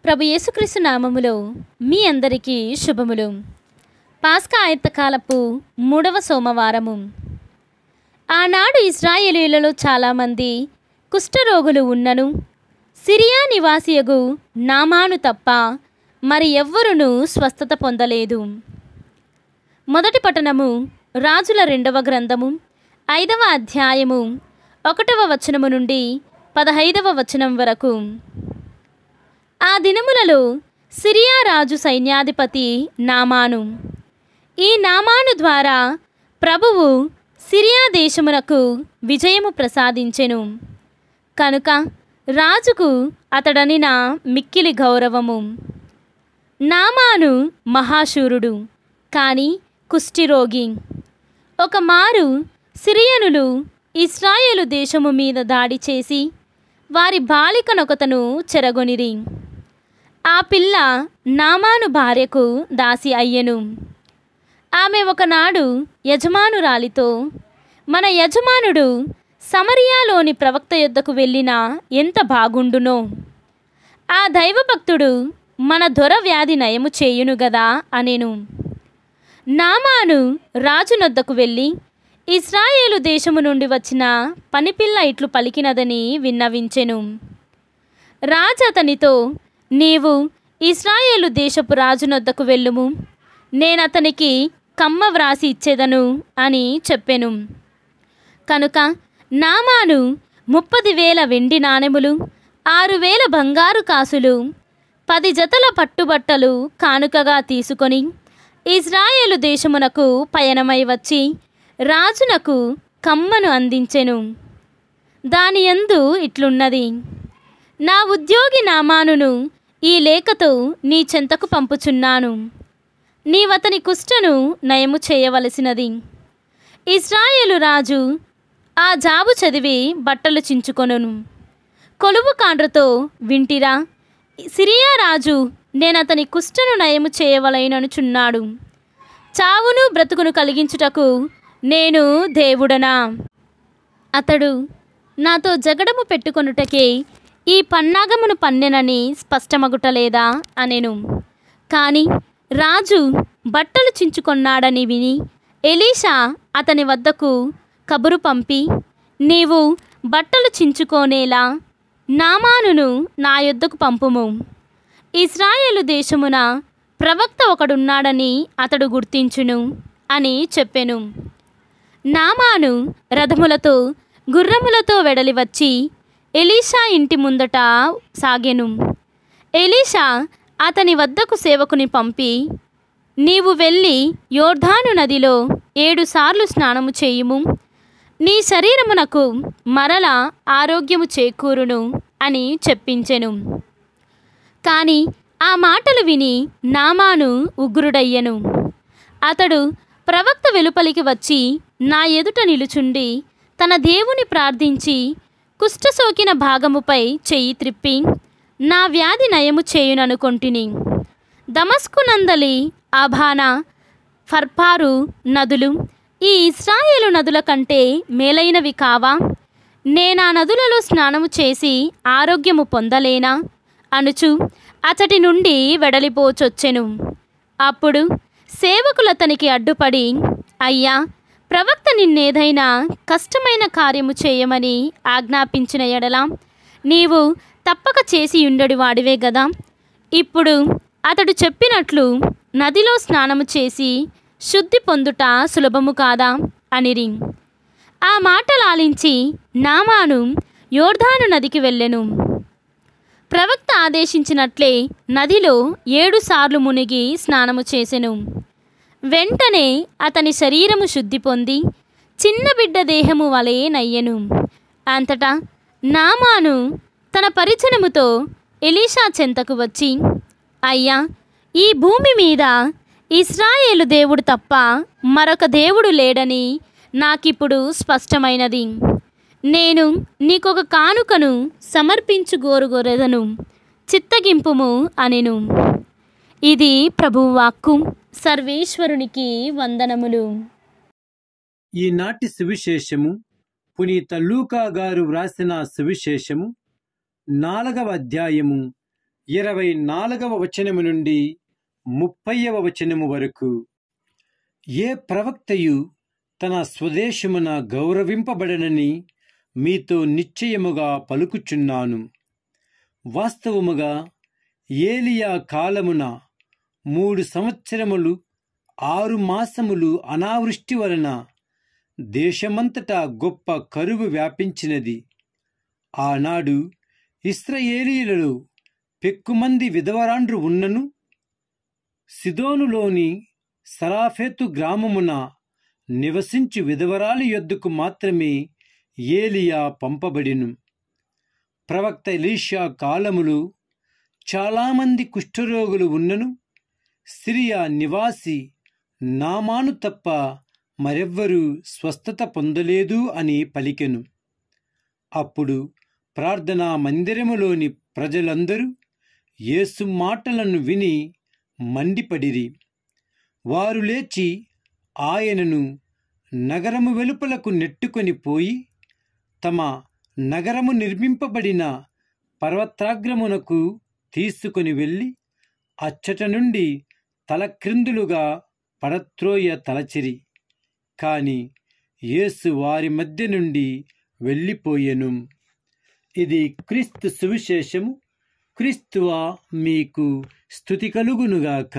ప్రభు యేసుక్రీస్తు నామములో మీ అందరికీ శుభములు. పాస్కా ఆయత్తకాలపు 3వ సోమవారము. ఆనాడు ఇశ్రాయేలీయులలో చాలామంది కుష్ఠరోగులు ఉన్నను సిరియా నివాసియగు నామాను తప్ప మరి ఎవ్వరునూ స్వస్థత పొందలేదు. మొదటి పట్టణము రాజుల 2వ గ్రంథము 5వ అధ్యాయము 1వ వచనము నుండి 15వ వచనం వరకు. ఆ దినములలో సిరియా రాజు సైన్యాధిపతి నామాను. ఈ నామాను ద్వారా ప్రభువు సిరియా దేశమునకు విజయము ప్రసాదించెను. కనుక రాజుకు అతడనిన మిక్కిలి గౌరవము. నామాను మహాశూరుడు, కానీ కుష్ఠిరోగి. ఒకమారు సిరియనులు ఇశ్రాయేలు దేశము మీద దాడి చేసి వారి బాలికనొకతను చెరగొనిరి. ఆ పిల్ల నామాను భార్యకు దాసి అయ్యెను. ఆమె ఒకనాడు యజమానురాలితో, మన యజమానుడు సమరియాలోని ప్రవక్త యొద్దకు వెళ్ళినా ఎంత బాగుండునో. ఆ దైవభక్తుడు మన దొర వ్యాధి నయము చేయును గదా అనెను. నామాను రాజునొద్దకు వెళ్ళి ఇశ్రాయేలు దేశము నుండి వచ్చిన పనిపిల్ల ఇట్లు పలికినదని విన్నవించెను. రాజు అతనితో, నీవు ఇశ్రాయేలు దేశపు రాజునొద్దకు వెళ్ళుము, నేనతనికి కమ్మ వ్రాసి ఇచ్చేదను అని చెప్పెను. కనుక నామాను 30,000 వెండి నాణెములు, 6,000 బంగారు కాసులు, 10 జతల పట్టుబట్టలు కానుకగా తీసుకొని ఇశ్రాయేలు దేశమునకు పయనమై వచ్చి రాజునకు కమ్మను అందించెను. దాని యందు ఇట్లున్నది, నా ఉద్యోగి నామానును ఈ లేఖతో నీ చెంతకు పంపుచున్నాను. నీవతని కుష్ఠను నయము చేయవలసినది. ఇశ్రాయేలు రాజు ఆ జాబు చదివి బట్టలు చించుకొనును. కొలువు కాండ్రతో వింటిరా, సిరియా రాజు నేనతని కుష్ఠను నయము చేయవలెననుచున్నాడు. చావును బ్రతుకును కలిగించుటకు నేను దేవుడనా? అతడు నాతో జగడము పెట్టుకొనుటకే ఈ పన్నాగమును పన్నెనని స్పష్టమగుటలేదా అనెను. కాని రాజు బట్టలు చించుకొన్నాడని విని ఎలీషా అతని వద్దకు కబురు పంపి, నీవు బట్టలు చించుకోనేలా నామానును నా యొద్దకు పంపుము. ఇశ్రాయేలు దేశమున ప్రవక్త ఒకడున్నాడని అతడు గుర్తించును అని చెప్పెను. నామాను రథములతో గుర్రములతో వెడలి వచ్చి ఎలీషా ఇంటి ముందట సాగెను. ఎలీషా అతని వద్దకు సేవకుని పంపి, నీవు వెళ్ళి యోర్దాను నదిలో 7 సార్లు స్నానము చేయుము, నీ శరీరమునకు మరల ఆరోగ్యము చేకూరును అని చెప్పించెను. కాని ఆ మాటలు విని నామాను ఉగ్రుడయ్యెను. అతడు ప్రవక్త వెలుపలికి వచ్చి నా ఎదుట నిలుచుండి తన దేవుని ప్రార్థించి కుష్ఠసోకిన భాగముపై చెయ్యి త్రిప్పి నా వ్యాధి నయము చేయుననుకొంటిని. దమస్కు నందలి అబానా, ఫర్పారు నదులు ఈ ఇశ్రాయేలు నదుల కంటే మేలైనవి కావా? నేనా నదులలో స్నానము చేసి ఆరోగ్యము పొందలేనా అనుచు అతడి నుండి వెడలిపోచొచ్చెను. అప్పుడు సేవకులతనికి అడ్డుపడి, అయ్యా, ప్రవక్త నిన్నేదైనా కష్టమైన కార్యము చేయమని ఆజ్ఞాపించిన ఎడల నీవు తప్పక చేసి ఉండడి వాడివే గదా. ఇప్పుడు అతడు చెప్పినట్లు నదిలో స్నానము చేసి శుద్ధి పొందుట సులభము కాదా అనిరి. ఆ మాటలాలించి నామాను యోర్దాను నదికి వెళ్ళెను. ప్రవక్త ఆదేశించినట్లే నదిలో 7 సార్లు మునిగి స్నానము చేసెను. వెంటనే అతని శరీరము శుద్ధి పొంది చిన్న బిడ్డ దేహము వలె నయ్యెను. అంతటా నామాను తన పరిచనముతో ఎలీషా చెంతకు వచ్చి, అయ్యా, ఈ భూమి మీద ఇశ్రాయేలు దేవుడు తప్ప మరొక దేవుడు లేడని నాకిప్పుడు స్పష్టమైనది. నేను నీకొక కానుకను సమర్పించుగోరుగొరెదను, చిత్తగింపుము అనెను. ఇది ప్రభువు వాక్కు. సర్వేశ్వరునికి వందనములు. ఈనాటి సువిశేషము పునీత లూకా గారు వ్రాసిన సువిశేషము 4వ అధ్యాయము 24వ వచనము నుండి 30వ వచనము వరకు. ఏ ప్రవక్తయు తన స్వదేశమున గౌరవింపబడనని మీతో నిశ్చయముగా పలుకుచున్నాను. వాస్తవముగా ఏలియా కాలమున 3 సంవత్సరములు 6 మాసములు అనావృష్టి వలన దేశమంతటా గొప్ప కరువు వ్యాపించినది. ఆనాడు ఇశ్రాయేలీయులలో పెక్కుమంది విధవరాండ్రు ఉన్నను సిదోనులోని సరాఫెతు గ్రామమున నివసించు విధవరాలి యొద్దకు మాత్రమే ఏలియా పంపబడిను. ప్రవక్త ఎలీషా కాలములో చాలామంది కుష్ఠరోగులు ఉన్నను సిరియా నివాసి నామాను తప్ప మరెవ్వరూ స్వస్థత పొందలేదు అని పలికెను. అప్పుడు ప్రార్థనా మందిరములోని ప్రజలందరూ యేసు మాటలను విని మండిపడిరి. వారు లేచి ఆయనను నగరము వెలుపలకు నెట్టుకొని పోయి తమ నగరము నిర్మింపబడిన పర్వతాగ్రమునకు తీసుకొని వెళ్ళి అచ్చట నుండి తలక్రిందులుగా పడత్రోయ తలచిరి. కాని యేసు వారి మధ్య నుండి వెళ్ళిపోయెను. ఇది క్రీస్తు సువిశేషము. క్రీస్తువా మీకు స్తుతి కలుగునుగాక.